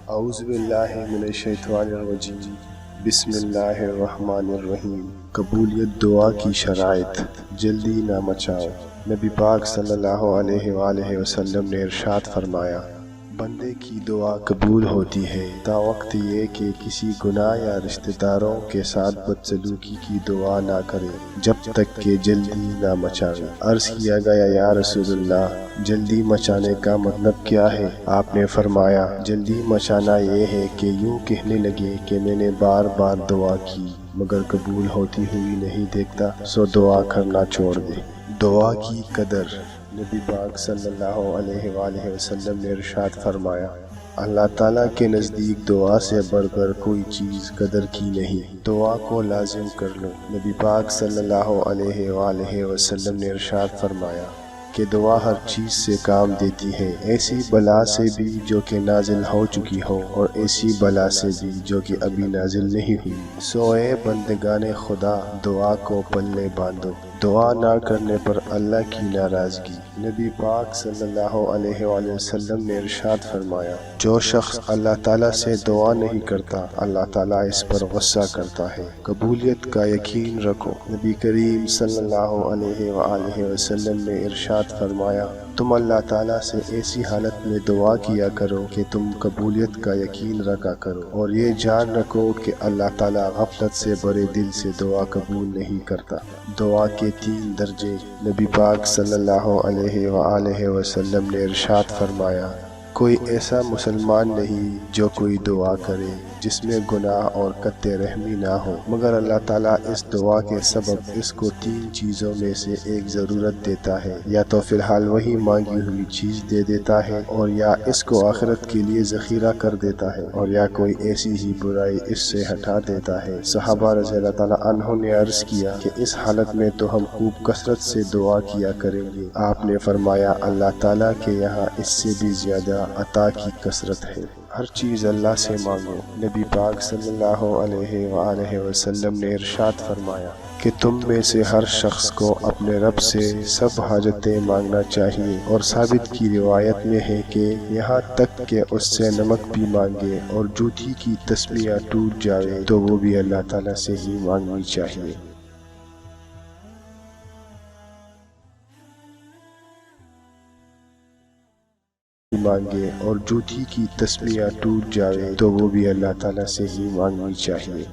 اعوذ باللہ من الشیطان الرجیم، بسم اللہ الرحمن الرحیم۔ قبولیت دعا کی شرائط، جلدی نہ مچاؤ۔ نبی پاک صلی اللہ علیہ وآلہ وسلم نے ارشاد فرمایا، بندے کی دعا قبول ہوتی ہے تا وقت یہ کہ کسی گناہ یا رشتہ داروں کے ساتھ بدسلوکی کی دعا نہ کرے جب تک کہ جلدی نہ مچائے۔ عرض کیا گیا، یا رسول اللہ، جلدی مچانے کا مطلب کیا ہے؟ آپ نے فرمایا، جلدی مچانا یہ ہے کہ یوں کہنے لگے کہ میں نے بار بار دعا کی مگر قبول ہوتی ہوئی نہیں دیکھتا، سو دعا کرنا چھوڑ دے۔ دعا کی قدر، نبی پاک صلی اللہ علیہ وآلہ وسلم نے ارشاد فرمایا، اللہ تعالیٰ کے نزدیک دعا سے بڑھ کر کوئی چیز قدر کی نہیں، دعا کو لازم کر لو۔ نبی پاک صلی اللہ علیہ وآلہ وسلم نے ارشاد فرمایا کہ دعا ہر چیز سے کام دیتی ہے، ایسی بلا سے بھی جو کہ نازل ہو چکی ہو اور ایسی بلا سے بھی جو کہ ابھی نازل نہیں ہوئی۔ سو اے بندگان خدا، دعا کو پلے باندھو، دعا نہ کرنے پر اللہ کی ناراضگی۔ نبی پاک صلی اللہ علیہ وآلہ وسلم نے ارشاد فرمایا، جو شخص اللہ تعالیٰ سے دعا نہیں کرتا اللہ تعالیٰ اس پر غصہ کرتا ہے۔ قبولیت کا یقین رکھو، نبی کریم صلی اللہ علیہ وآلہ وسلم نے ارشاد فرمایا، تم اللہ تعالیٰ سے ایسی حالت میں دعا کیا کرو کہ تم قبولیت کا یقین رکھا کرو، اور یہ جان رکھو کہ اللہ تعالیٰ غفلت سے بڑے دل سے دعا قبول نہیں کرتا۔ دعا کے 3 درجے، نبی پاک صلی اللہ علیہ وآلہ وسلم نے ارشاد فرمایا، کوئی ایسا مسلمان نہیں جو کوئی دعا کرے جس میں گناہ اور قطع رحمی نہ ہو مگر اللہ تعالیٰ اس دعا کے سبب اس کو 3 چیزوں میں سے ایک ضرورت دیتا ہے، یا تو فی الحال وہی مانگی ہوئی چیز دے دیتا ہے، اور یا اس کو آخرت کے لیے ذخیرہ کر دیتا ہے، اور یا کوئی ایسی ہی برائی اس سے ہٹا دیتا ہے۔ صحابہ رضی اللہ تعالیٰ عنہ نے عرض کیا کہ اس حالت میں تو ہم خوب کثرت سے دعا کیا کریں گے۔ آپ نے فرمایا، اللہ تعالیٰ کے یہاں اس سے بھی زیادہ عطا کی کثرت ہے۔ ہر چیز اللہ سے مانگو۔ نبی پاک صلی اللہ علیہ وآلہ وسلم نے ارشاد فرمایا کہ تم میں سے ہر شخص کو اپنے رب سے سب حاجتیں مانگنا چاہیے، اور ثابت کی روایت میں ہے کہ یہاں تک کہ اس سے نمک بھی مانگے اور جوتی کی تسمیہ ٹوٹ جائے تو وہ بھی اللہ تعالیٰ سے ہی مانگنی چاہیے۔ مانگے اور جوتی کی تسمیہ ٹوٹ جائے تو وہ بھی اللہ تعالیٰ سے ہی مانگنی چاہیے۔